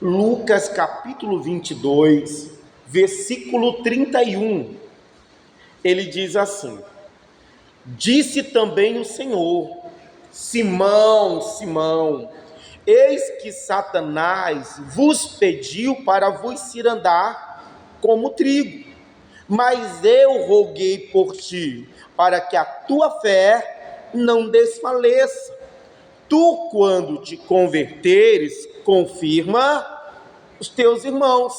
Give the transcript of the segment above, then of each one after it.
Lucas capítulo 22, versículo 31, ele diz assim: disse também o Senhor: Simão, Simão, eis que Satanás vos pediu para vos cirandar como trigo, mas eu roguei por ti, para que a tua fé não desfaleça. Tu, quando te converteres, confirma os teus irmãos.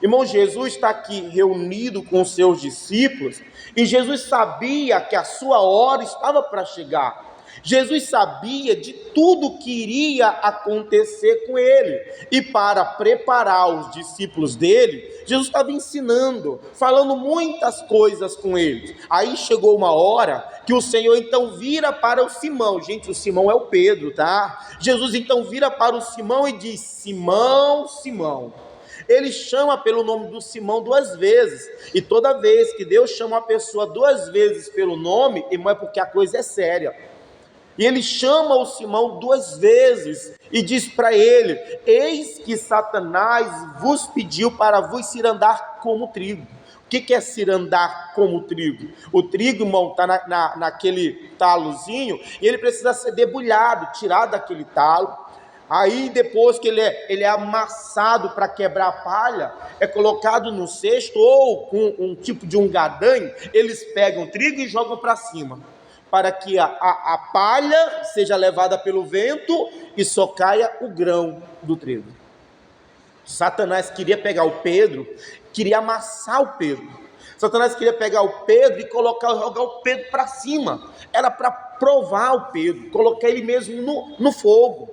Irmão, Jesus está aqui reunido com os seus discípulos, e Jesus sabia que a sua hora estava para chegar. Jesus sabia de tudo que iria acontecer com ele, e para preparar os discípulos dele, Jesus estava ensinando, falando muitas coisas com eles. Aí chegou uma hora que o Senhor então vira para o Simão. Gente, o Simão é o Pedro, tá? Jesus então vira para o Simão e diz: Simão, Simão. Ele chama pelo nome do Simão duas vezes, e toda vez que Deus chama uma pessoa duas vezes pelo nome, irmão, é porque a coisa é séria. E ele chama o Simão duas vezes e diz para ele: eis que Satanás vos pediu para vos cirandar como trigo. O que é cirandar como trigo? O trigo, irmão, está naquele talozinho, e ele precisa ser debulhado, tirado daquele talo. Aí depois que ele é amassado para quebrar a palha, é colocado no cesto ou com um tipo de um gadanho. Eles pegam o trigo e jogam para cima, para que a palha seja levada pelo vento e só caia o grão do trigo. Satanás queria pegar o Pedro, queria amassar o Pedro. Satanás queria pegar o Pedro e jogar o Pedro para cima. Era para provar o Pedro, colocar ele mesmo no fogo.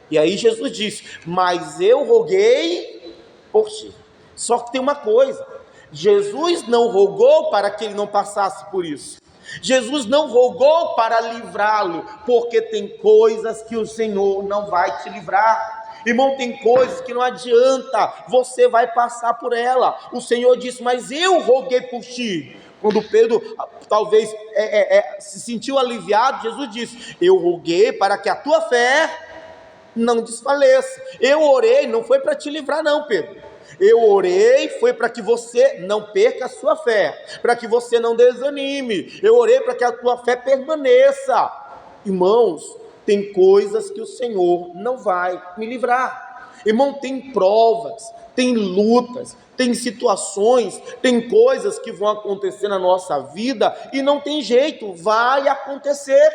E aí Jesus disse: mas eu roguei por ti. Só que tem uma coisa: Jesus não rogou para que ele não passasse por isso. Jesus não rogou para livrá-lo, porque tem coisas que o Senhor não vai te livrar. Irmão, tem coisas que não adianta, você vai passar por ela. O Senhor disse: mas eu roguei por ti. Quando Pedro talvez se sentiu aliviado, Jesus disse: eu roguei para que a tua fé não desfaleça. Eu orei, não foi para te livrar não, Pedro. Eu orei, foi para que você não perca a sua fé, para que você não desanime. Eu orei para que a tua fé permaneça. Irmãos, tem coisas que o Senhor não vai me livrar. Irmão, tem provas, tem lutas, tem situações, tem coisas que vão acontecer na nossa vida e não tem jeito, vai acontecer.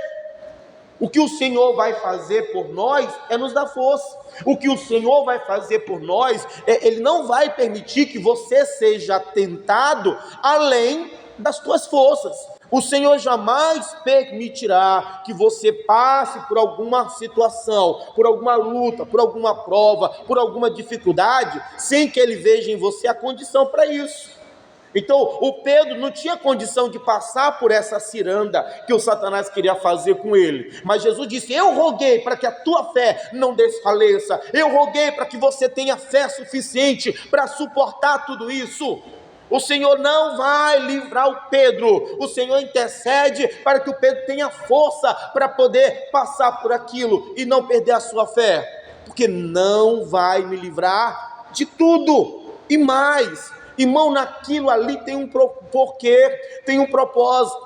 O que o Senhor vai fazer por nós é nos dar força. O que o Senhor vai fazer por nós, Ele não vai permitir que você seja tentado além das tuas forças. O Senhor jamais permitirá que você passe por alguma situação, por alguma luta, por alguma prova, por alguma dificuldade, sem que Ele veja em você a condição para isso. Então, o Pedro não tinha condição de passar por essa ciranda que o Satanás queria fazer com ele. Mas Jesus disse: eu roguei para que a tua fé não desfaleça. Eu roguei para que você tenha fé suficiente para suportar tudo isso. O Senhor não vai livrar o Pedro. O Senhor intercede para que o Pedro tenha força para poder passar por aquilo e não perder a sua fé. Porque não vai me livrar de tudo e mais. Irmão, naquilo ali tem um porquê, tem um propósito.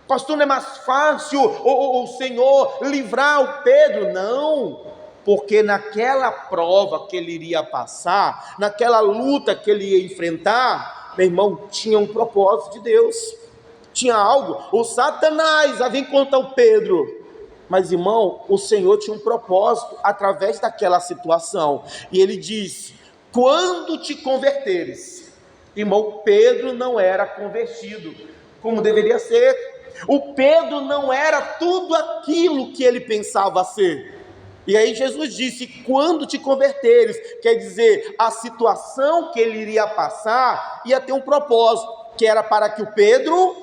Pastor, não é mais fácil o Senhor livrar o Pedro? Não, porque naquela prova que ele iria passar, naquela luta que ele ia enfrentar, meu irmão, tinha um propósito de Deus, tinha algo. O Satanás havia encontrado o Pedro, mas irmão, o Senhor tinha um propósito através daquela situação, e ele diz: quando te converteres. Irmão, Pedro não era convertido como deveria ser. O Pedro não era tudo aquilo que ele pensava ser. E aí Jesus disse: quando te converteres, quer dizer, a situação que ele iria passar ia ter um propósito, que era para que o Pedro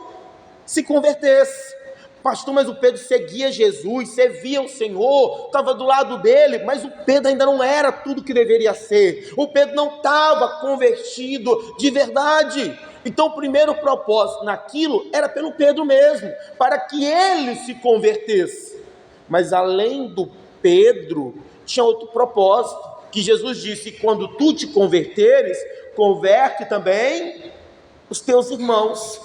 se convertesse. Pastor, mas o Pedro seguia Jesus, servia o Senhor, estava do lado dele, mas o Pedro ainda não era tudo que deveria ser. O Pedro não estava convertido de verdade. Então o primeiro propósito naquilo era pelo Pedro mesmo, para que ele se convertesse. Mas além do Pedro, tinha outro propósito, que Jesus disse: quando tu te converteres, converte também os teus irmãos.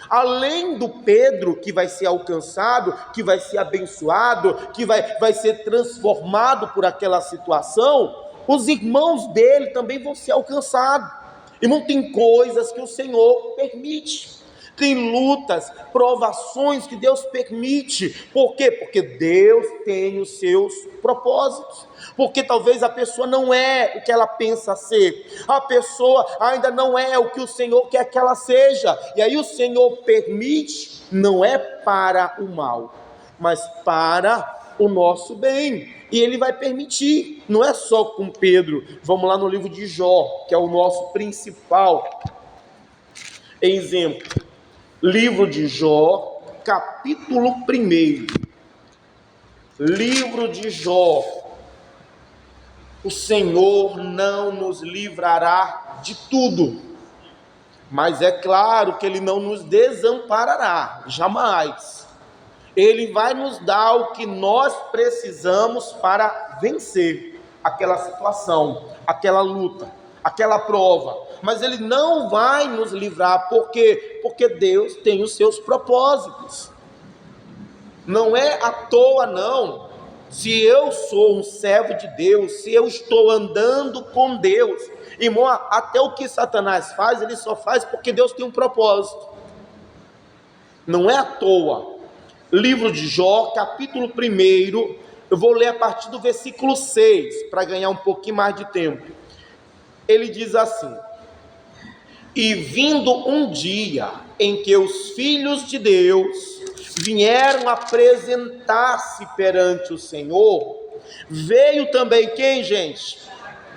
Além do Pedro que vai ser alcançado, que vai ser abençoado, que vai ser transformado por aquela situação, os irmãos dele também vão ser alcançados. Irmão, tem coisas que o Senhor permite, tem lutas, provações que Deus permite. Por quê? Porque Deus tem os seus propósitos. Porque talvez a pessoa não é o que ela pensa ser, a pessoa ainda não é o que o Senhor quer que ela seja, e aí o Senhor permite, não é para o mal, mas para o nosso bem, e Ele vai permitir. Não é só com Pedro. Vamos lá no livro de Jó, que é o nosso principal exemplo. Livro de Jó, capítulo 1. Livro de Jó. O Senhor não nos livrará de tudo, mas é claro que Ele não nos desamparará, jamais. Ele vai nos dar o que nós precisamos para vencer aquela situação, aquela luta, aquela prova. Mas Ele não vai nos livrar, porque Deus tem os seus propósitos. Não é à toa, não. Se eu sou um servo de Deus, se eu estou andando com Deus, irmão, até o que Satanás faz, ele só faz porque Deus tem um propósito. Não é à toa. Livro de Jó, capítulo 1, eu vou ler a partir do versículo 6, para ganhar um pouquinho mais de tempo. Ele diz assim: e vindo um dia em que os filhos de Deus vieram apresentar-se perante o Senhor, veio também quem, gente?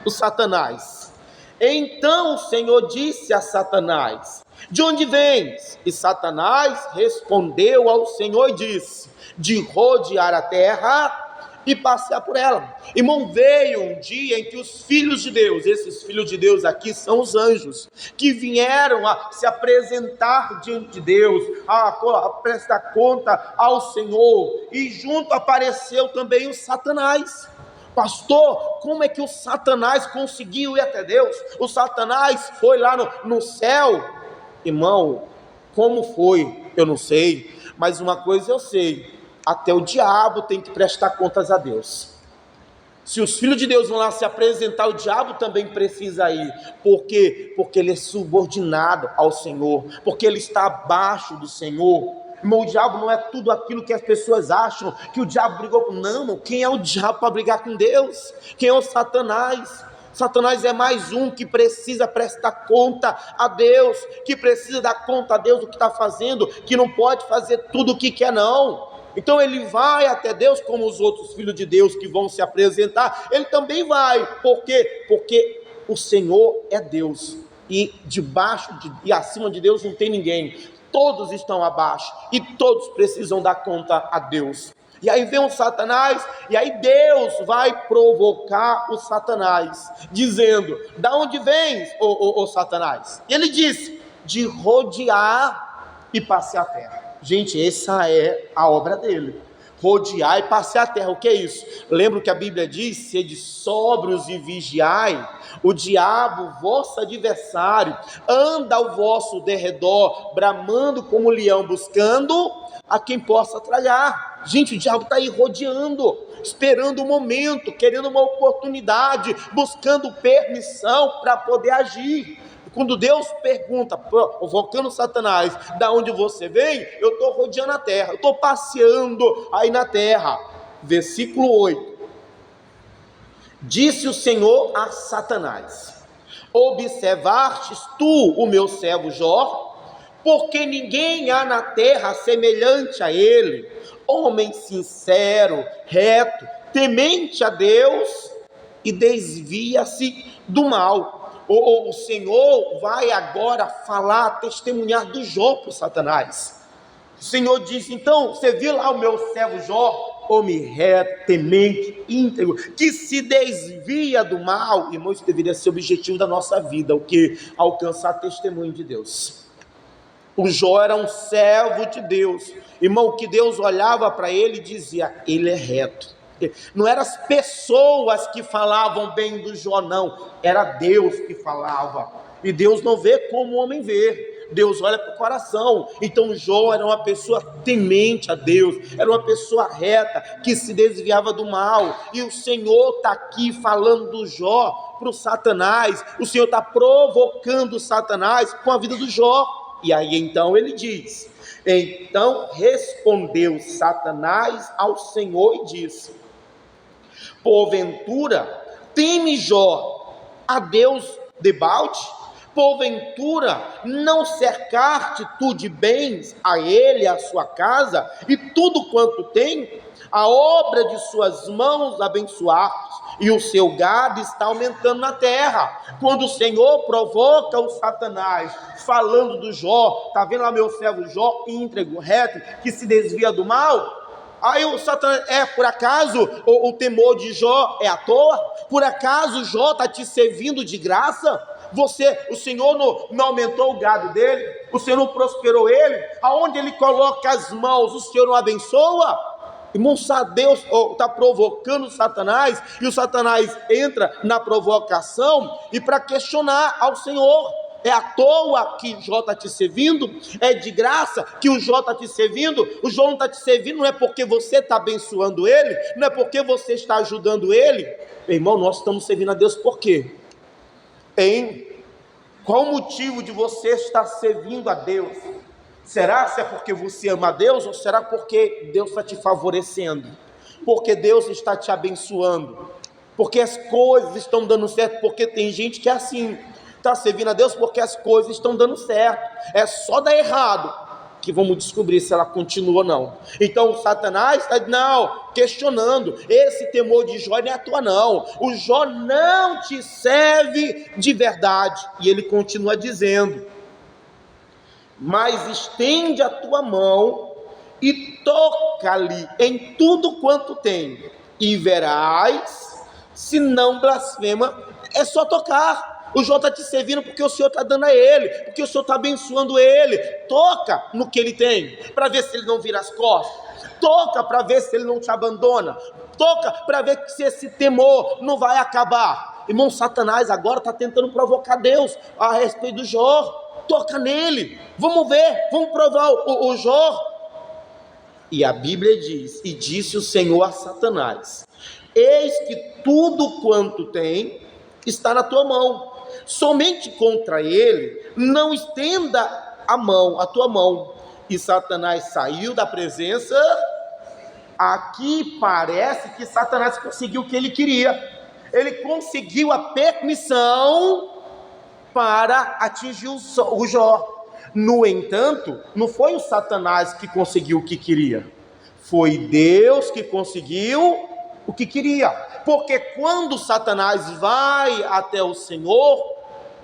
O Satanás. Então o Senhor disse a Satanás: de onde vens? E Satanás respondeu ao Senhor e disse: de rodear a terra e passear por ela. Irmão, veio um dia em que os filhos de Deus, esses filhos de Deus aqui são os anjos, que vieram a se apresentar diante de Deus, a prestar conta ao Senhor, e junto apareceu também o Satanás. Pastor, como é que o Satanás conseguiu ir até Deus? O Satanás foi lá no céu? Irmão, como foi? Eu não sei, mas uma coisa eu sei: até o diabo tem que prestar contas a Deus. Se os filhos de Deus vão lá se apresentar, o diabo também precisa ir. Por quê? Porque ele é subordinado ao Senhor, porque ele está abaixo do Senhor. Irmão, o diabo não é tudo aquilo que as pessoas acham, que o diabo brigou com... Não, quem é o diabo para brigar com Deus? Quem é o Satanás? Satanás é mais um que precisa prestar conta a Deus, que precisa dar conta a Deus do que está fazendo, que não pode fazer tudo o que quer, não. Então ele vai até Deus, como os outros filhos de Deus que vão se apresentar, ele também vai. Por quê? Porque o Senhor é Deus, e e acima de Deus não tem ninguém. Todos estão abaixo, e todos precisam dar conta a Deus. E aí vem o Satanás, e aí Deus vai provocar o Satanás, dizendo: da onde vens, ô Satanás? E ele disse: de rodear e passear a terra. Gente, essa é a obra dele: rodear e passear a terra. O que é isso? Lembra que a Bíblia diz: sede sóbrios e vigiai. O diabo, vosso adversário, anda ao vosso derredor, bramando como leão, buscando a quem possa tragar. Gente, o diabo está aí rodeando, esperando um momento, querendo uma oportunidade, buscando permissão para poder agir. Quando Deus pergunta, provocando Satanás: da onde você vem? Eu estou rodeando a terra, eu estou passeando aí na terra. Versículo 8: disse o Senhor a Satanás: observastes tu o meu servo Jó? Porque ninguém há na terra semelhante a ele, homem sincero, reto, temente a Deus e desvia-se do mal. O Senhor vai agora falar, testemunhar do Jó para o Satanás. O Senhor diz: então, você viu lá o meu servo Jó, homem reto, temente, íntegro, que se desvia do mal. Irmão, isso deveria ser o objetivo da nossa vida, o que? Alcançar testemunho de Deus. O Jó era um servo de Deus, irmão, que Deus olhava para ele e dizia: ele é reto, Não eram as pessoas que falavam bem do Jó, não. Era Deus que falava. E Deus não vê como o homem vê. Deus olha para o coração. Então Jó era uma pessoa temente a Deus, era uma pessoa reta, que se desviava do mal. E o Senhor está aqui falando do Jó para o Satanás. O Senhor está provocando Satanás com a vida do Jó. E aí então ele diz: então respondeu Satanás ao Senhor e disse: porventura teme Jó a Deus debalde? Porventura não cercar-te tu de bens a ele e a sua casa, e tudo quanto tem, a obra de suas mãos abençoar-te, e o seu gado está aumentando na terra. Quando o Senhor provoca o Satanás, falando do Jó, está vendo lá meu servo Jó, íntegro, reto, que se desvia do mal? Aí o Satanás, por acaso o temor de Jó é à toa? Por acaso Jó está te servindo de graça? O Senhor não aumentou o gado dele? O Senhor não prosperou ele? Aonde ele coloca as mãos, o Senhor não abençoa? Irmão, Deus está provocando Satanás, e o Satanás entra na provocação e para questionar ao Senhor. É à toa que Jó está te servindo? É de graça que o Jó está te servindo? O Jó não está te servindo, não é porque você está abençoando ele, não é porque você está ajudando ele. Meu irmão, nós estamos servindo a Deus por quê? Qual o motivo de você estar servindo a Deus? Será se é porque você ama a Deus, ou será porque Deus está te favorecendo? Porque Deus está te abençoando? Porque as coisas estão dando certo? Porque tem gente que é assim, está servindo a Deus porque as coisas estão dando certo. É só dar errado que vamos descobrir se ela continua ou não. Então o Satanás está questionando: esse temor de Jó não é à toa não, o Jó não te serve de verdade. E ele continua dizendo: mas estende a tua mão e toca-lhe em tudo quanto tem, e verás se não blasfema. É só tocar. O Jó está te servindo porque o Senhor está dando a ele, porque o Senhor está abençoando ele. Toca no que ele tem, para ver se ele não vira as costas. Toca para ver se ele não te abandona. Toca para ver se esse temor não vai acabar. Irmão, Satanás agora está tentando provocar Deus a respeito do Jó. Toca nele, vamos ver, vamos provar o Jó. E a Bíblia diz: e disse o Senhor a Satanás: eis que tudo quanto tem está na tua mão, somente contra ele não estenda a tua mão. E Satanás saiu da presença. Aqui parece que Satanás conseguiu o que ele queria. Ele conseguiu a permissão para atingir o Jó. No entanto, não foi o Satanás que conseguiu o que queria, foi Deus que conseguiu o que queria. Porque quando Satanás vai até o Senhor,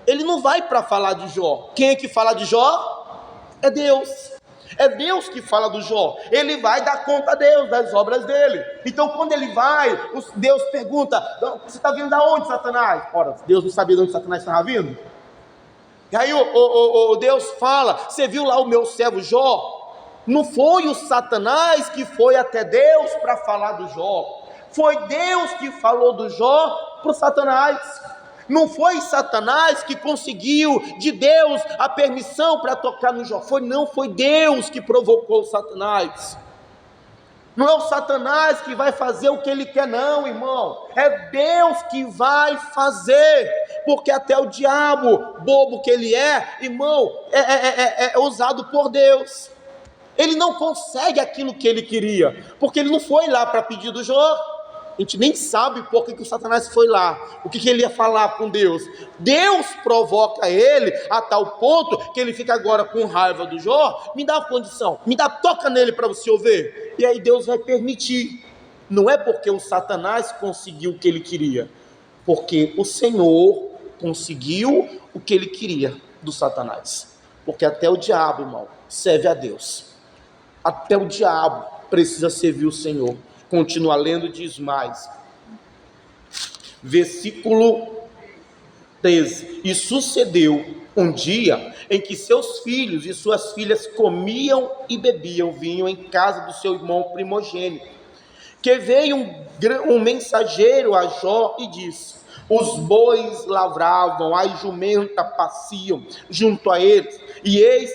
ele não vai para falar de Jó. Quem é que fala de Jó? É Deus. É Deus que fala do Jó. Ele vai dar conta a Deus das obras dele. Então quando ele vai, Deus pergunta: você está vindo de onde, Satanás? Ora, Deus não sabia de onde Satanás estava vindo. E aí Deus fala: você viu lá o meu servo Jó? Não foi o Satanás que foi até Deus para falar do Jó. Foi Deus que falou do Jó para o Satanás. Não foi Satanás que conseguiu de Deus a permissão para tocar no Jó. Foi Deus que provocou o Satanás. Não é o Satanás que vai fazer o que ele quer não, irmão. É Deus que vai fazer. Porque até o diabo, bobo que ele é, irmão, é usado por Deus. Ele não consegue aquilo que ele queria, porque ele não foi lá para pedir do Jó. A gente nem sabe por que o Satanás foi lá, o que ele ia falar com Deus. Deus provoca ele a tal ponto que ele fica agora com raiva do Jó. Me dá uma condição, toca nele para você ouvir. E aí Deus vai permitir. Não é porque o Satanás conseguiu o que ele queria, porque o Senhor conseguiu o que ele queria do Satanás. Porque até o diabo, irmão, serve a Deus. Até o diabo precisa servir o Senhor. Continua lendo, diz mais. Versículo 13. E sucedeu um dia em que seus filhos e suas filhas comiam e bebiam vinho em casa do seu irmão primogênito. que veio um mensageiro a Jó e disse: os bois lavravam, as jumentas pasciam junto a eles, e eis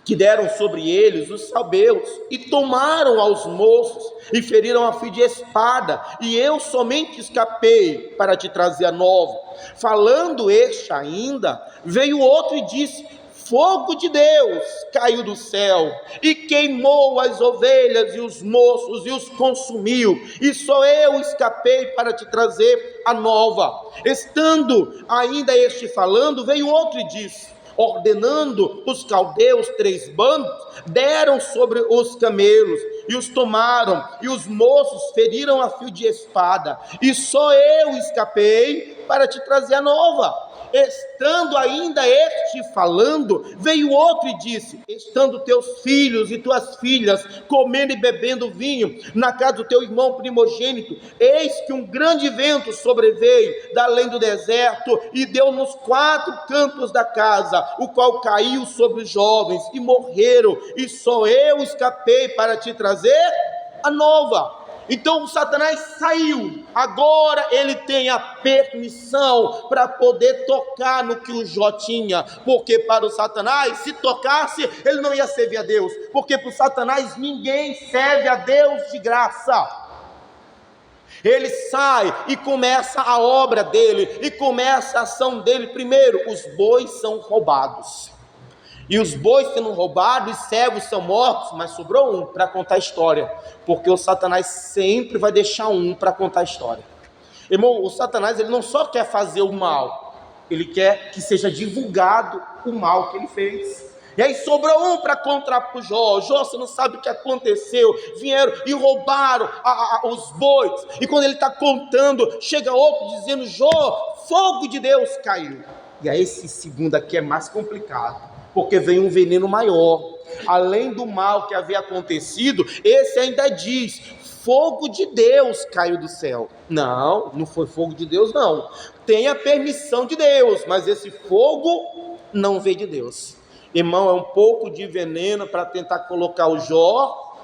que deram sobre eles os sabeus, e tomaram aos moços, e feriram a fio de espada, e eu somente escapei para te trazer a nova. Falando este ainda, veio outro e disse: fogo de Deus caiu do céu, e queimou as ovelhas e os moços, e os consumiu, e só eu escapei para te trazer a nova. Estando ainda este falando, veio outro e disse: ordenando os caldeus 3 bandos, deram sobre os camelos, e os tomaram, e os moços feriram a fio de espada, e só eu escapei para te trazer a nova. Estando ainda este falando, veio outro e disse: estando teus filhos e tuas filhas comendo e bebendo vinho na casa do teu irmão primogênito, eis que um grande vento sobreveio da além do deserto e deu nos 4 cantos da casa, o qual caiu sobre os jovens e morreram, e só eu escapei para te trazer a nova. Então o Satanás saiu, agora ele tem a permissão para poder tocar no que o Jó tinha, porque para o Satanás, se tocasse, ele não ia servir a Deus, porque para o Satanás ninguém serve a Deus de graça. Ele sai e começa a obra dele, e começa a ação dele. Primeiro, os bois são roubados, e os bois sendo roubados, os servos são mortos, mas sobrou um para contar a história, porque o Satanás sempre vai deixar um para contar a história. Irmão, o Satanás, ele não só quer fazer o mal, ele quer que seja divulgado o mal que ele fez. E aí sobrou um para contar para o Jó: Jó, você não sabe o que aconteceu, vieram e roubaram os bois. E quando ele está contando, chega outro dizendo: Jó, fogo de Deus caiu. E aí esse segundo aqui é mais complicado, porque vem um veneno maior. Além do mal que havia acontecido, esse ainda diz: fogo de Deus caiu do céu. Não, não foi fogo de Deus não, tem a permissão de Deus, mas esse fogo não veio de Deus. Irmão, é um pouco de veneno para tentar colocar o Jó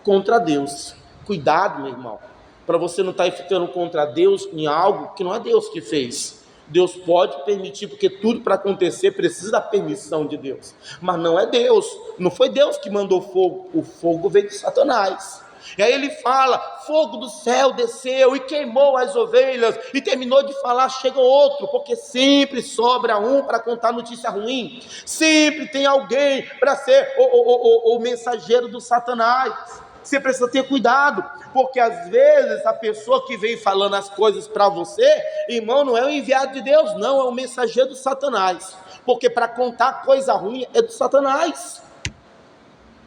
contra Deus. Cuidado, meu irmão, para você não estar ficando contra Deus em algo que não é Deus que fez. Deus pode permitir, porque tudo para acontecer precisa da permissão de Deus, mas não é Deus, não foi Deus que mandou fogo, o fogo veio de Satanás. E aí ele fala: fogo do céu desceu e queimou as ovelhas, e terminou de falar, chega outro, porque sempre sobra um para contar notícia ruim, sempre tem alguém para ser o mensageiro do Satanás. Você precisa ter cuidado, porque às vezes a pessoa que vem falando as coisas para você, irmão, não é o enviado de Deus não, é o mensageiro do Satanás, porque para contar coisa ruim é do Satanás.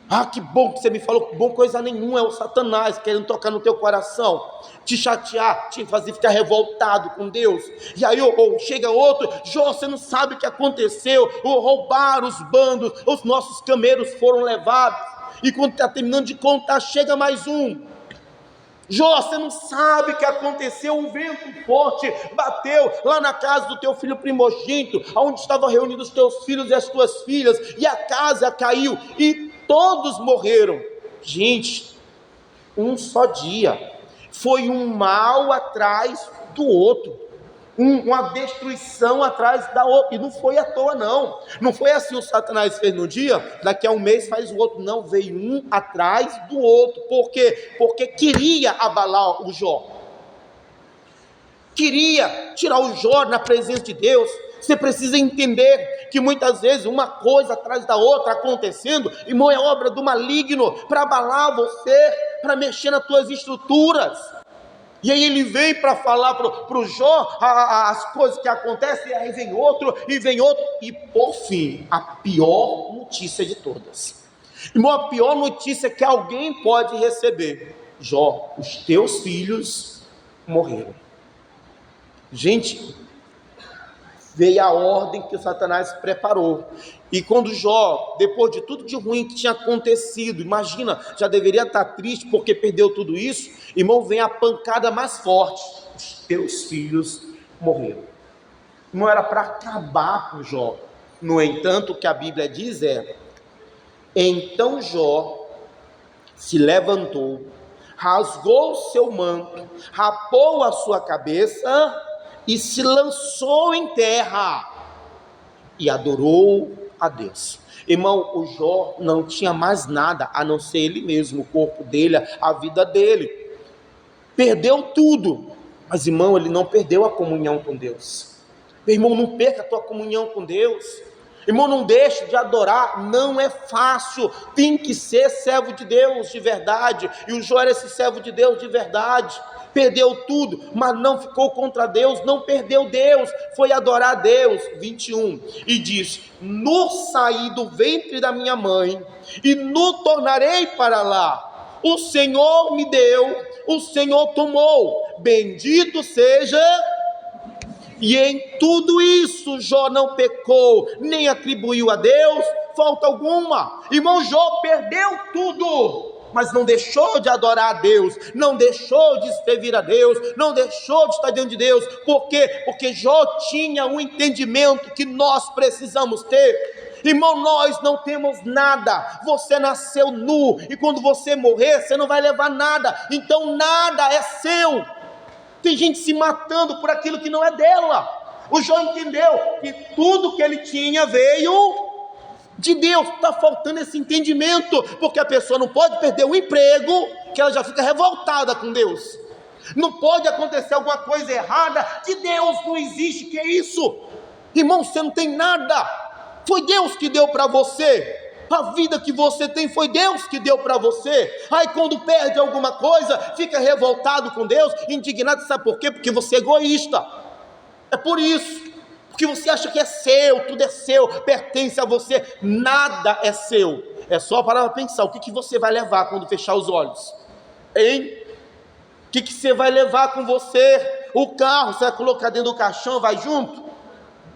Ah, que bom que você me falou, que bom coisa nenhuma, é o Satanás querendo tocar no teu coração, te chatear, te fazer ficar revoltado com Deus. E aí chega outro: Jó, você não sabe o que aconteceu, roubaram os bandos, os nossos camelos foram levados. E quando está terminando de contar, chega mais um: Jó, você não sabe o que aconteceu, um vento forte bateu lá na casa do teu filho primogênito, onde estavam reunidos os teus filhos e as tuas filhas, e a casa caiu, e todos morreram. Gente, um só dia, foi um mal atrás do outro, uma destruição atrás da outra, e não foi à toa não foi assim o Satanás fez no dia, daqui a um mês faz o outro, não, veio um atrás do outro. Por quê? Porque queria abalar o Jó, queria tirar o Jó na presença de Deus. Você precisa entender que muitas vezes uma coisa atrás da outra acontecendo, irmão, é obra do maligno para abalar você, para mexer nas tuas estruturas. E aí ele vem para falar para o Jó as coisas que acontecem, e aí vem outro, e por fim, a pior notícia de todas. Irmão, a pior notícia que alguém pode receber: Jó, os teus filhos morreram. Gente, veio a ordem que o Satanás preparou. E quando Jó, depois de tudo de ruim que tinha acontecido, imagina, já deveria estar triste porque perdeu tudo isso, irmão, vem a pancada mais forte: os teus filhos morreram. Não era para acabar com Jó. No entanto, o que a Bíblia diz é: então Jó se levantou, rasgou o seu manto, rapou a sua cabeça e se lançou em terra e adorou a Deus. Irmão, o Jó não tinha mais nada a não ser ele mesmo, o corpo dele, a vida dele. Perdeu tudo, mas irmão, ele não perdeu a comunhão com Deus. Meu irmão, não perca a tua comunhão com Deus. Irmão, não deixe de adorar, não é fácil, tem que ser servo de Deus de verdade, e o Jó era esse servo de Deus de verdade. Perdeu tudo, mas não ficou contra Deus, não perdeu Deus, foi adorar a Deus. 21, e diz: no saí do ventre da minha mãe, e no tornarei para lá, o Senhor me deu, o Senhor tomou, bendito seja. E em tudo isso Jó não pecou, nem atribuiu a Deus falta alguma. Irmão, Jó perdeu tudo, mas não deixou de adorar a Deus, não deixou de servir a Deus, não deixou de estar diante de Deus. Por quê? Porque Jó tinha um entendimento que nós precisamos ter. Irmão, nós não temos nada, você nasceu nu, e quando você morrer, você não vai levar nada, então nada é seu. Tem gente se matando por aquilo que não é dela. O Jó entendeu que tudo que ele tinha veio de Deus. Está faltando esse entendimento, porque a pessoa não pode perder o emprego, que ela já fica revoltada com Deus. Não pode acontecer alguma coisa errada, que Deus não existe, que é isso? Irmão, você não tem nada, foi Deus que deu para você. A vida que você tem foi Deus que deu para você. Aí quando perde alguma coisa, fica revoltado com Deus, indignado. Sabe por quê? Porque você é egoísta. É por isso. Porque você acha que é seu, tudo é seu, pertence a você. Nada é seu. É só para pensar, o que você vai levar quando fechar os olhos? Hein? O que você vai levar com você? O carro, você vai colocar dentro do caixão, vai junto?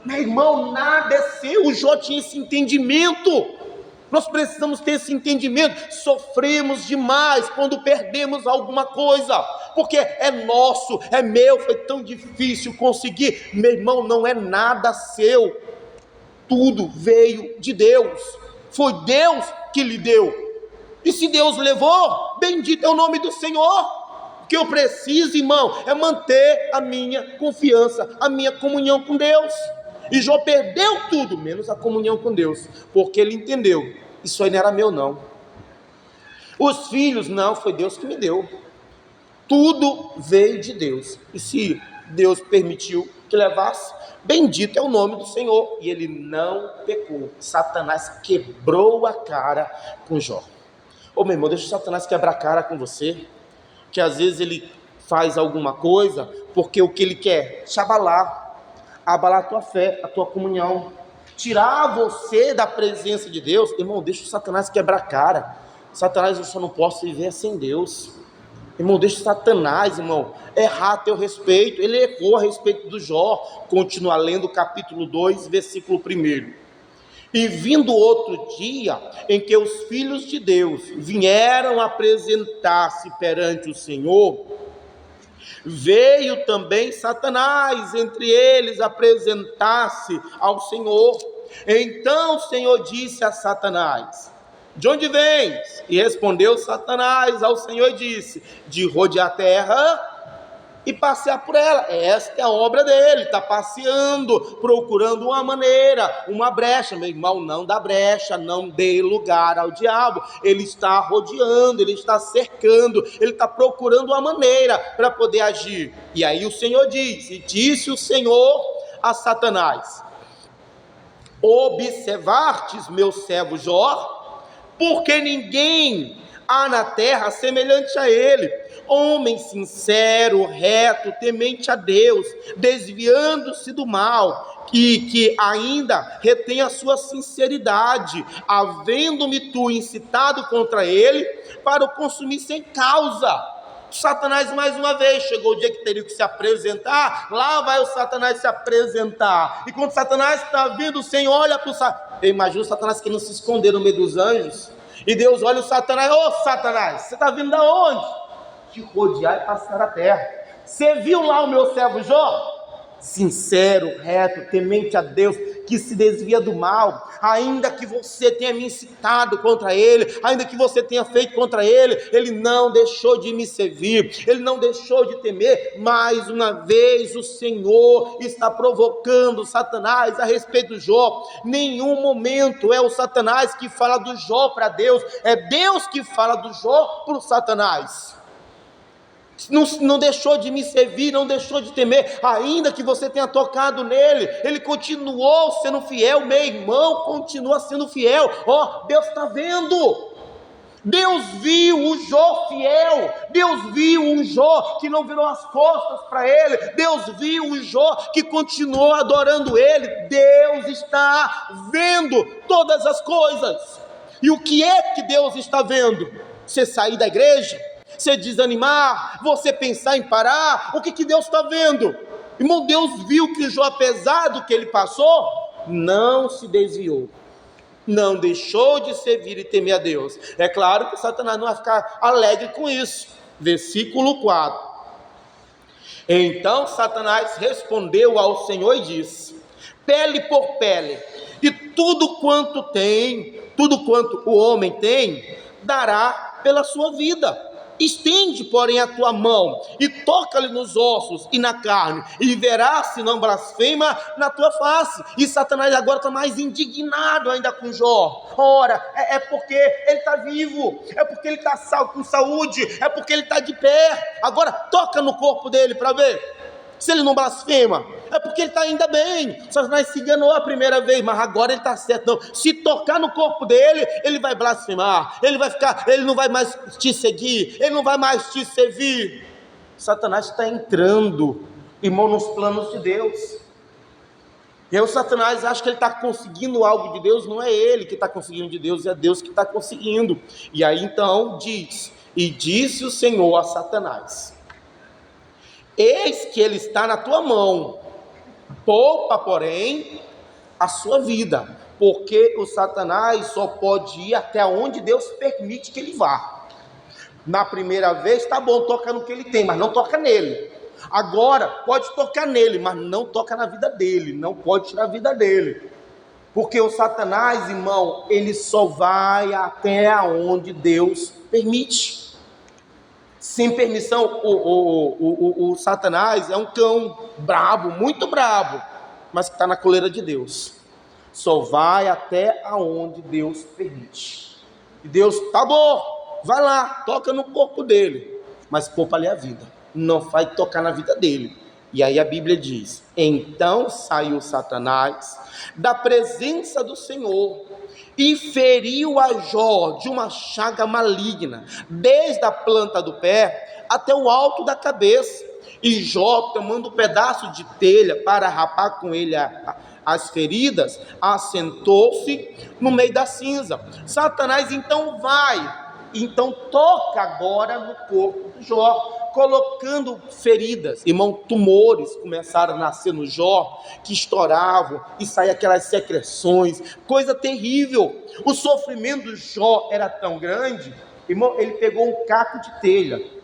Meu irmão, nada é seu. O Jó tinha esse entendimento. Nós precisamos ter esse entendimento. Sofremos demais quando perdemos alguma coisa, porque é nosso, é meu, foi tão difícil conseguir. Meu irmão, não é nada seu, tudo veio de Deus, foi Deus que lhe deu. E se Deus levou, bendito é o nome do Senhor. O que eu preciso, irmão, é manter a minha confiança, a minha comunhão com Deus. E Jó perdeu tudo, menos a comunhão com Deus, porque ele entendeu, isso aí não era meu não. Os filhos, não, foi Deus que me deu. Tudo veio de Deus. E se Deus permitiu que levasse, bendito é o nome do Senhor. E ele não pecou. Satanás quebrou a cara com Jó. Ô meu irmão, deixa o Satanás quebrar a cara com você, que às vezes ele faz alguma coisa, porque o que ele quer? Te abalar a tua fé, a tua comunhão, tirar você da presença de Deus. Irmão, deixa o Satanás quebrar a cara. Satanás, eu só não posso viver sem Deus. Irmão, deixa o Satanás, irmão, errar a teu respeito. Ele errou a respeito do Jó. Continua lendo o capítulo 2, versículo 1. E vindo outro dia, em que os filhos de Deus vieram apresentar-se perante o Senhor, veio também Satanás entre eles apresentar-se ao Senhor. Então o Senhor disse a Satanás: de onde vens? E respondeu Satanás ao Senhor e disse: de rodear a terra e passear por ela. Esta é a obra dele, está passeando, procurando uma maneira, uma brecha. Meu irmão, não dá brecha, não dê lugar ao diabo. Ele está rodeando, ele está cercando, ele está procurando uma maneira para poder agir. E aí o Senhor diz: e disse o Senhor a Satanás: observastes meu servo Jó, porque ninguém há na terra semelhante a ele, homem sincero, reto, temente a Deus, desviando-se do mal, que ainda retém a sua sinceridade, havendo-me tu incitado contra ele para o consumir sem causa. Satanás mais uma vez, chegou o dia que teria que se apresentar, lá vai o Satanás se apresentar, e quando Satanás está vindo, o Senhor olha para o Satanás. Eu imagino o Satanás querendo se esconder no meio dos anjos, e Deus olha o Satanás: ô Satanás, você está vindo da onde? De rodear e passar a terra. Você viu lá o meu servo Jó? sincero, reto, temente a Deus, que se desvia do mal, ainda que você tenha me incitado contra ele, ainda que você tenha feito contra ele, ele não deixou de me servir, ele não deixou de temer. Mais uma vez o Senhor está provocando Satanás a respeito do Jó. Nenhum momento é o Satanás que fala do Jó para Deus, é Deus que fala do Jó para o Satanás. Não deixou de me servir, não deixou de temer, ainda que você tenha tocado nele, ele continuou sendo fiel. Meu irmão continua sendo fiel. Deus está vendo, Deus viu o Jó fiel, Deus viu o Jó que não virou as costas para ele, Deus viu o Jó que continuou adorando ele. Deus está vendo todas as coisas. E o que é que Deus está vendo? Você sair da igreja, você desanimar, você pensar em parar, o que Deus está vendo? Irmão, Deus viu que o Jó, apesar do que ele passou, não se desviou, não deixou de servir e temer a Deus. É claro que Satanás não vai ficar alegre com isso. Versículo 4: então Satanás respondeu ao Senhor e disse: pele por pele, e tudo quanto o homem tem, dará pela sua vida. Estende, porém, a tua mão e toca-lhe nos ossos e na carne, e verás se não blasfema na tua face. E Satanás agora está mais indignado ainda com Jó. Ora, é porque ele está vivo, é porque ele está com saúde, é porque ele está de pé. Agora toca no corpo dele para ver se ele não blasfema. É porque ele está ainda bem. Satanás se enganou a primeira vez, mas agora ele está certo. Não, se tocar no corpo dele, ele vai blasfemar, ele não vai mais te seguir, ele não vai mais te servir. Satanás está entrando, irmão, nos planos de Deus. E aí o Satanás acha que ele está conseguindo algo de Deus. Não é ele que está conseguindo de Deus, é Deus que está conseguindo. E aí então diz: e disse o Senhor a Satanás: eis que ele está na tua mão, poupa, porém, a sua vida. Porque o Satanás só pode ir até onde Deus permite que ele vá. Na primeira vez, tá bom, toca no que ele tem, mas não toca nele. Agora, pode tocar nele, mas não toca na vida dele, não pode tirar a vida dele. Porque o Satanás, irmão, ele só vai até onde Deus permite. Sem permissão, o Satanás é um cão brabo, muito brabo, mas que está na coleira de Deus. Só vai até aonde Deus permite. E Deus, tá bom, vai lá, toca no corpo dele, mas poupa-lhe a vida, não vai tocar na vida dele. E aí a Bíblia diz: então saiu Satanás da presença do Senhor e feriu a Jó de uma chaga maligna, desde a planta do pé até o alto da cabeça. E Jó, tomando um pedaço de telha para rapar com ele as feridas, assentou-se no meio da cinza. Satanás então toca agora no corpo de Jó, colocando feridas. Irmão, tumores começaram a nascer no Jó, que estouravam e saíam aquelas secreções, coisa terrível. O sofrimento do Jó era tão grande, irmão, ele pegou um caco de telha.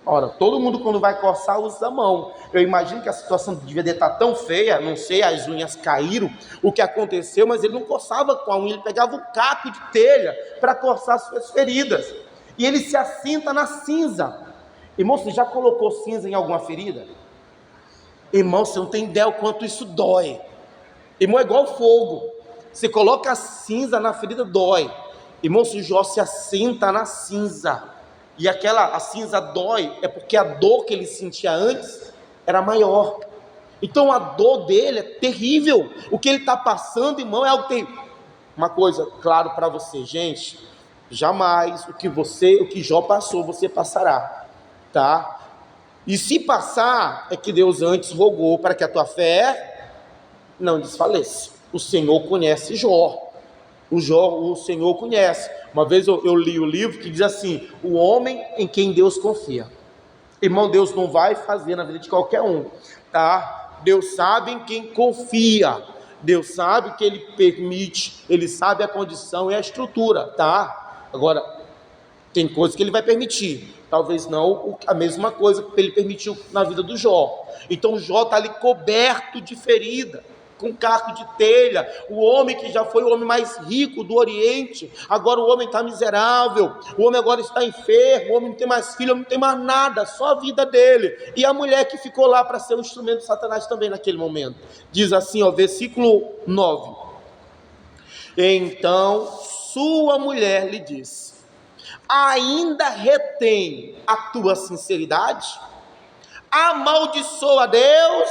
Ora, todo mundo quando vai coçar usa a mão. Eu imagino que a situação devia estar tão feia, não sei, as unhas caíram, o que aconteceu, mas ele não coçava com a unha, ele pegava um caco de telha para coçar as suas feridas. E ele se assenta na cinza. Irmão, você já colocou cinza em alguma ferida? Irmão, você não tem ideia o quanto isso dói. Irmão, é igual fogo. Você coloca a cinza na ferida, dói. Irmão, se o Jó se assenta na cinza, e a cinza dói, é porque a dor que ele sentia antes era maior. Então a dor dele é terrível. O que ele está passando, irmão, é algo terrível. Uma coisa, claro para você, gente, jamais o que Jó passou, você passará, tá? E se passar, é que Deus antes rogou para que a tua fé não desfaleça. O Senhor conhece Jó. O Senhor conhece. Uma vez eu li o livro que diz assim: o homem em quem Deus confia. Irmão, Deus não vai fazer na vida de qualquer um, tá? Deus sabe em quem confia. Deus sabe o que Ele permite. Ele sabe a condição e a estrutura, tá? Agora, tem coisas que Ele vai permitir, Talvez não a mesma coisa que ele permitiu na vida do Jó. Então Jó está ali coberto de ferida, com caco de telha. O homem que já foi o homem mais rico do Oriente, agora o homem está miserável, o homem agora está enfermo, o homem não tem mais filho, não tem mais nada, só a vida dele. E a mulher que ficou lá para ser um instrumento de Satanás também naquele momento. Diz assim, ó, versículo 9. Então sua mulher lhe disse: ainda retém a tua sinceridade? Amaldiçoa a Deus?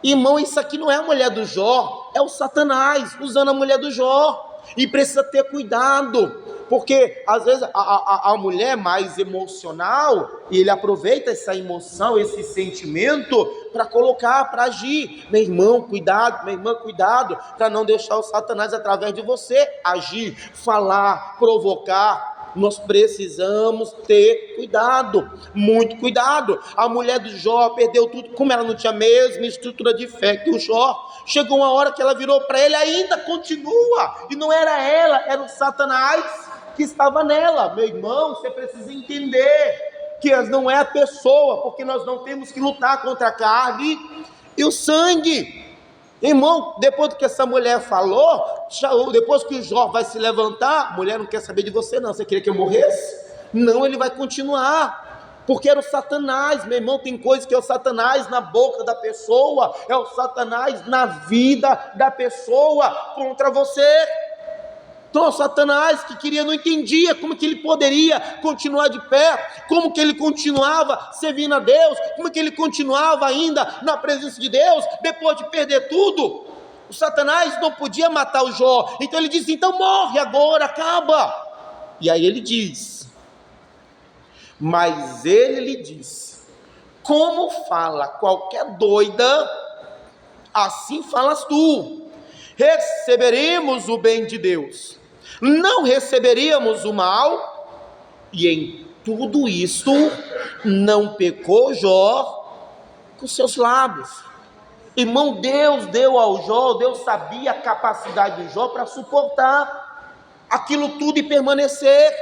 Irmão, isso aqui não é a mulher do Jó, é o Satanás usando a mulher do Jó. E precisa ter cuidado, porque às vezes a mulher mais emocional, e ele aproveita essa emoção, esse sentimento, para colocar, para agir. Meu irmão, cuidado, minha irmã, cuidado, para não deixar o Satanás através de você agir, falar, provocar. Nós precisamos ter cuidado, muito cuidado. A mulher do Jó perdeu tudo, como ela não tinha a mesma estrutura de fé que o Jó, chegou uma hora que ela virou para ele, ainda continua, e não era ela, era o Satanás que estava nela. Meu irmão, você precisa entender que não é a pessoa, porque nós não temos que lutar contra a carne e o sangue. Irmão, depois do que essa mulher falou, depois que o Jó vai se levantar, a mulher não quer saber de você não, você queria que eu morresse? Não, ele vai continuar, porque era o Satanás. Meu irmão, tem coisa que é o Satanás na boca da pessoa, é o Satanás na vida da pessoa contra você. Então o Satanás que queria, não entendia como que ele poderia continuar de pé, como que ele continuava servindo a Deus, como que ele continuava ainda na presença de Deus, depois de perder tudo. O Satanás não podia matar o Jó, então ele disse, então morre agora, acaba. E aí ele diz, mas ele lhe disse, como fala qualquer doida, assim falas tu. Receberemos o bem de Deus, não receberíamos o mal? E em tudo isto não pecou Jó com seus lábios. Irmão, Deus deu ao Jó, Deus sabia a capacidade de Jó para suportar aquilo tudo e permanecer.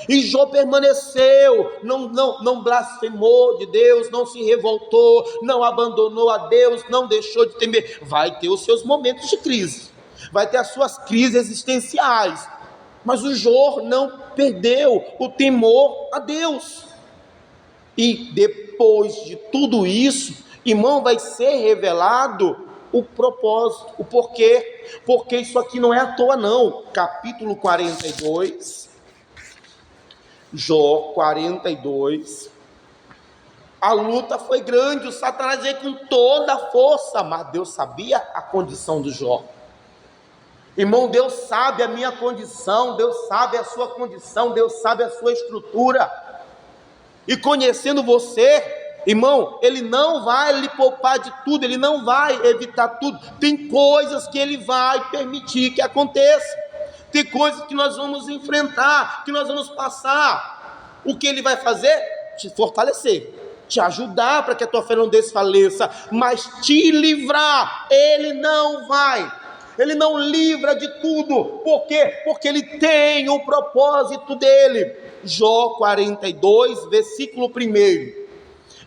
E Jó permaneceu, não blasfemou de Deus, não se revoltou, não abandonou a Deus, não deixou de temer. Vai ter os seus momentos de crise, vai ter as suas crises existenciais, mas o Jó não perdeu o temor a Deus. E depois de tudo isso, irmão, vai ser revelado o propósito, o porquê, porque isso aqui não é à toa não. Capítulo 42, Jó 42, a luta foi grande, o Satanás veio com toda a força, mas Deus sabia a condição do Jó. Irmão, Deus sabe a minha condição, Deus sabe a sua condição, Deus sabe a sua estrutura, e conhecendo você, irmão, Ele não vai lhe poupar de tudo, Ele não vai evitar tudo. Tem coisas que Ele vai permitir que aconteça, tem coisas que nós vamos enfrentar, que nós vamos passar. O que Ele vai fazer? Te fortalecer, te ajudar para que a tua fé não desfaleça, mas te livrar, Ele não vai. Ele não livra de tudo. Por quê? Porque Ele tem o propósito dele. Jó 42, versículo 1,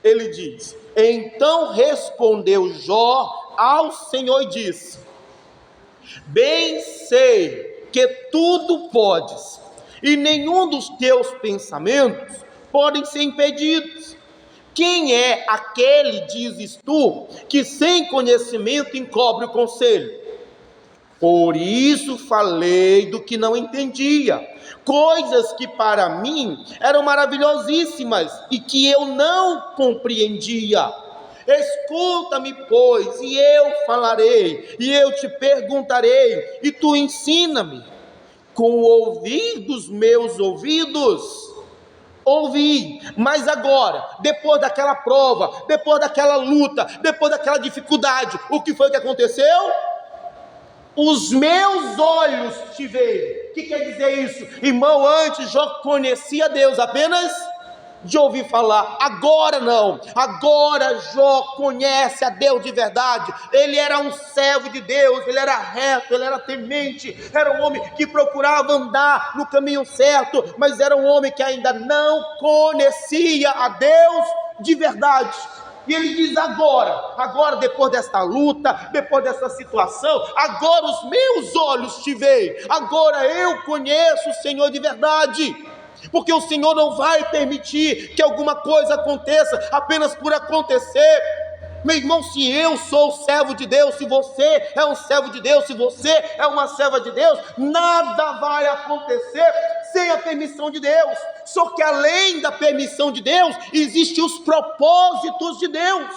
ele diz, então respondeu Jó ao Senhor e disse, bem sei que tudo podes, e nenhum dos teus pensamentos podem ser impedidos. Quem é aquele, dizes tu, que sem conhecimento encobre o conselho? Por isso falei do que não entendia, coisas que para mim eram maravilhosíssimas e que eu não compreendia. Escuta-me, pois, e eu falarei, e eu te perguntarei, e tu ensina-me. Com o ouvir dos meus ouvidos ouvi, mas agora, depois daquela prova, depois daquela luta, depois daquela dificuldade, o que foi que aconteceu? Os meus olhos te veem. O que quer dizer isso? Irmão, antes Jó conhecia Deus apenas de ouvir falar. Agora não, agora Jó conhece a Deus de verdade. Ele era um servo de Deus, ele era reto, ele era temente, era um homem que procurava andar no caminho certo, mas era um homem que ainda não conhecia a Deus de verdade. E ele diz: agora depois desta luta, depois dessa situação, agora os meus olhos te veem, agora eu conheço o Senhor de verdade. Porque o Senhor não vai permitir que alguma coisa aconteça apenas por acontecer. Meu irmão, se eu sou servo de Deus, se você é um servo de Deus, se você é uma serva de Deus, nada vai acontecer sem a permissão de Deus. Só que além da permissão de Deus, existem os propósitos de Deus.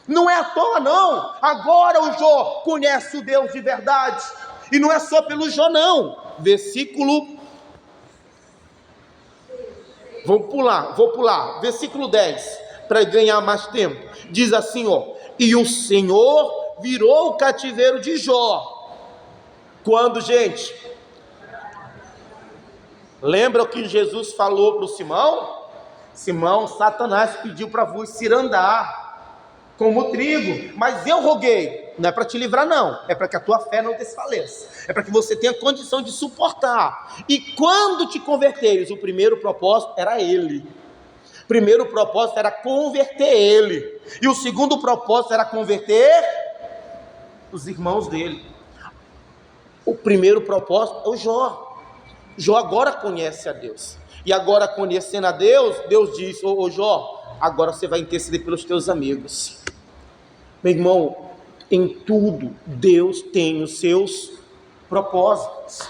Não é à toa não. Agora o Jó conhece o Deus de verdade. E não é só pelo Jó não. Vou pular. Versículo 10, para ganhar mais tempo. Diz assim, e o Senhor virou o cativeiro de Jó. Quando, gente? Lembra o que Jesus falou para o Simão? Simão, Satanás pediu para vos cirandar como trigo, mas eu roguei. Não é para te livrar não, é para que a tua fé não desfaleça, é para que você tenha condição de suportar. E quando te converteres, o primeiro propósito era ele. O primeiro propósito era converter ele, e o segundo propósito era converter os irmãos dele. O primeiro propósito é o Jó. Jó agora conhece a Deus, e agora conhecendo a Deus, Deus diz: ô Jó, agora você vai interceder pelos teus amigos. Meu irmão, em tudo Deus tem os seus propósitos.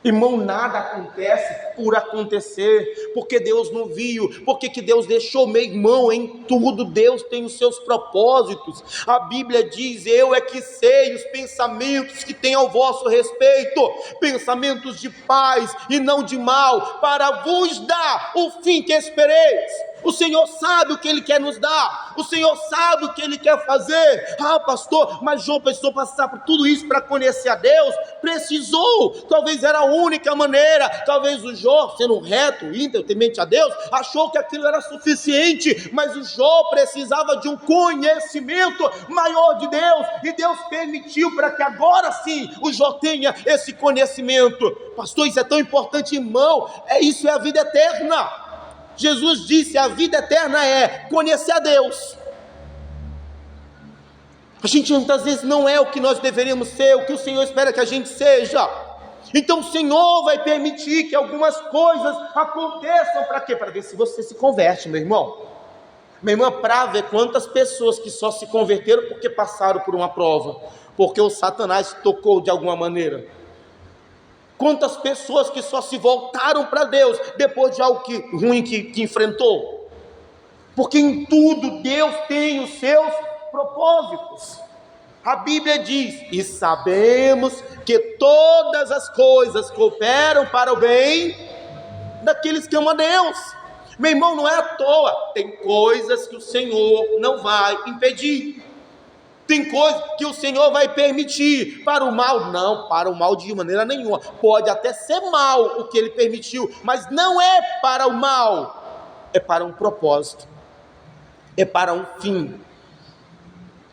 Irmão, nada acontece por acontecer, porque Deus não viu, porque que Deus deixou. Meu irmão, em tudo Deus tem os seus propósitos. A Bíblia diz: eu é que sei os pensamentos que tenho ao vosso respeito, pensamentos de paz e não de mal, para vos dar o fim que espereis. O Senhor sabe o que Ele quer nos dar, o Senhor sabe o que Ele quer fazer. Ah, pastor, mas Jó precisou passar por tudo isso para conhecer a Deus? Precisou, talvez era a única maneira. Talvez o Jó, sendo reto, íntegro, temente a Deus, achou que aquilo era suficiente, mas o Jó precisava de um conhecimento maior de Deus, e Deus permitiu para que agora sim o Jó tenha esse conhecimento. Pastor, isso é tão importante, irmão, isso é a vida eterna. Jesus disse: a vida eterna é conhecer a Deus. A gente muitas vezes não é o que nós deveríamos ser, o que o Senhor espera que a gente seja. Então o Senhor vai permitir que algumas coisas aconteçam. Para quê? Para ver se você se converte, meu irmão. Minha irmã, para ver quantas pessoas que só se converteram porque passaram por uma prova, porque o Satanás tocou de alguma maneira. Quantas pessoas que só se voltaram para Deus depois de algo ruim que enfrentou? Porque em tudo Deus tem os seus propósitos. A Bíblia diz: e sabemos que todas as coisas cooperam para o bem daqueles que amam a Deus. Meu irmão, não é à toa. Tem coisas que o Senhor não vai impedir. Tem coisa que o Senhor vai permitir para o mal? Não, para o mal de maneira nenhuma. Pode até ser mal o que Ele permitiu, mas não é para o mal, é para um propósito, é para um fim,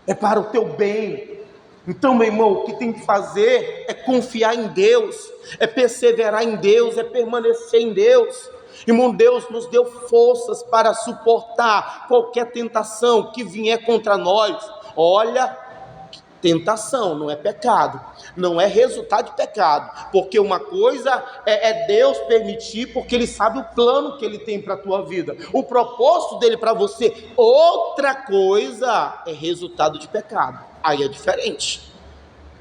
é para o teu bem. Então, meu irmão, o que tem que fazer é confiar em Deus, é perseverar em Deus, é permanecer em Deus. Irmão, Deus nos deu forças para suportar qualquer tentação que vier contra nós. Olha, tentação não é pecado, não é resultado de pecado, porque uma coisa é Deus permitir, porque Ele sabe o plano que Ele tem para a tua vida, o propósito dEle para você. Outra coisa é resultado de pecado, aí é diferente.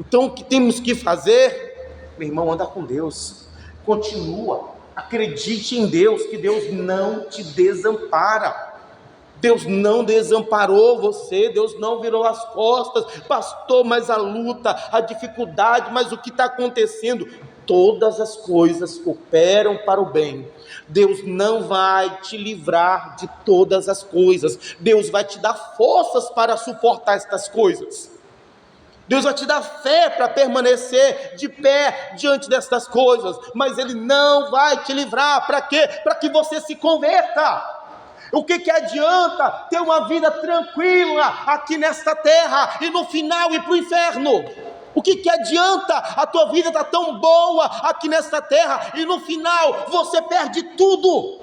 Então o que temos que fazer? Meu irmão, anda com Deus, continua, acredite em Deus, que Deus não te desampara. Deus não desamparou você, Deus não virou as costas. Pastor, mas a luta, a dificuldade, mas o que está acontecendo? Todas as coisas cooperam para o bem. Deus não vai te livrar de todas as coisas. Deus vai te dar forças para suportar estas coisas. Deus vai te dar fé para permanecer de pé diante destas coisas, mas Ele não vai te livrar. Para quê? Para que você se converta. O que adianta ter uma vida tranquila aqui nesta terra e no final ir para o inferno? O que adianta a tua vida estar tão boa aqui nesta terra e no final você perde tudo?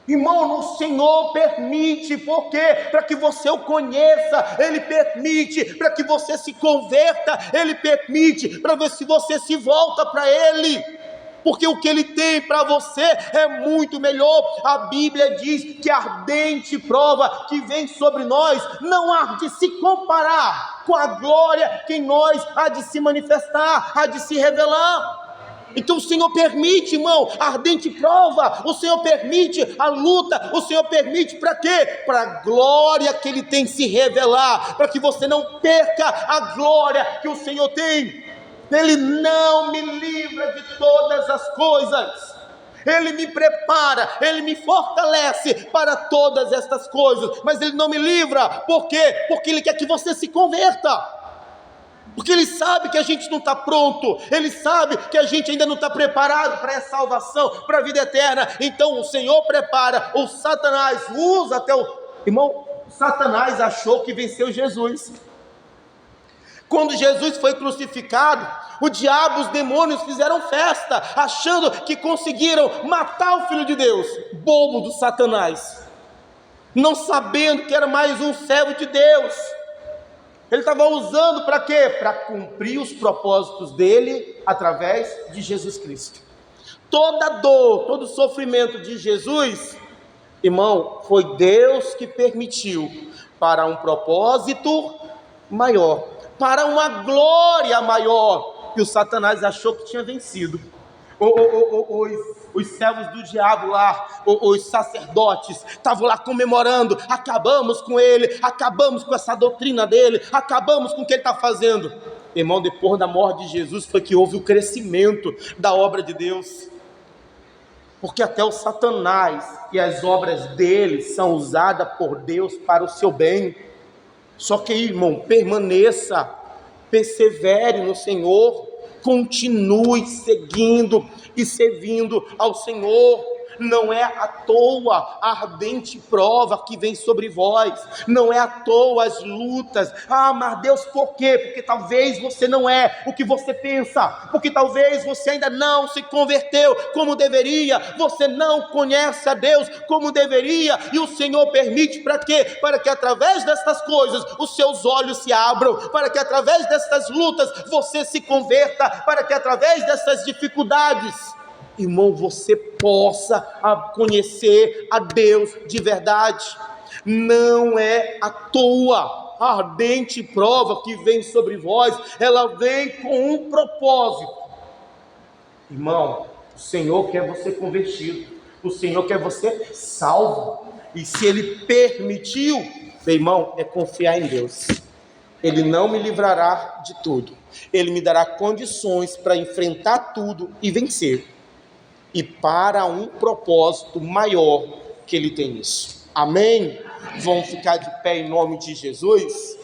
Irmão, o Senhor permite, por quê? Para que você o conheça, Ele permite, para que você se converta, Ele permite, para ver se você se volta para Ele, porque o que Ele tem para você é muito melhor. A Bíblia diz que a ardente prova que vem sobre nós não há de se comparar com a glória que em nós há de se manifestar, há de se revelar. Então o Senhor permite, irmão, a ardente prova, o Senhor permite a luta, o Senhor permite para quê? Para a glória que Ele tem se revelar, para que você não perca a glória que o Senhor tem. Ele não me livra de todas as coisas, Ele me prepara, Ele me fortalece para todas estas coisas, mas Ele não me livra, por quê? Porque Ele quer que você se converta. Porque Ele sabe que a gente não está pronto, Ele sabe que a gente ainda não está preparado para essa salvação, para a vida eterna. Então o Senhor prepara, o Satanás usa até o... Irmão, Satanás achou que venceu Jesus. Quando Jesus foi crucificado, o diabo, os demônios fizeram festa, achando que conseguiram matar o Filho de Deus. Bobo do Satanás, não sabendo que era mais um servo de Deus. Ele estava usando para quê? Para cumprir os propósitos dele através de Jesus Cristo. Toda dor, todo sofrimento de Jesus, irmão, foi Deus que permitiu para um propósito maior, para uma glória maior, que o Satanás achou que tinha vencido. Os servos do diabo lá, os sacerdotes, estavam lá comemorando, acabamos com ele, acabamos com essa doutrina dele, acabamos com o que ele está fazendo. Irmão, depois da morte de Jesus foi que houve o crescimento da obra de Deus, porque até o Satanás e as obras dele são usadas por Deus para o seu bem. Só que, irmão, permaneça, persevere no Senhor, continue seguindo e servindo ao Senhor. Não é à toa a ardente prova que vem sobre vós, não é à toa as lutas. Mas Deus, por quê? Porque talvez você não é o que você pensa, porque talvez você ainda não se converteu como deveria, você não conhece a Deus como deveria, e o Senhor permite para quê? Para que através destas coisas os seus olhos se abram, para que através destas lutas você se converta, para que através dessas dificuldades, irmão, você possa conhecer a Deus de verdade. Não é à toa a ardente prova que vem sobre vós, ela vem com um propósito. Irmão, o Senhor quer você convertido, o Senhor quer você salvo, e se Ele permitiu, meu irmão, é confiar em Deus. Ele não me livrará de tudo, Ele me dará condições para enfrentar tudo e vencer, e para um propósito maior que Ele tem isso. Amém? Vamos ficar de pé em nome de Jesus?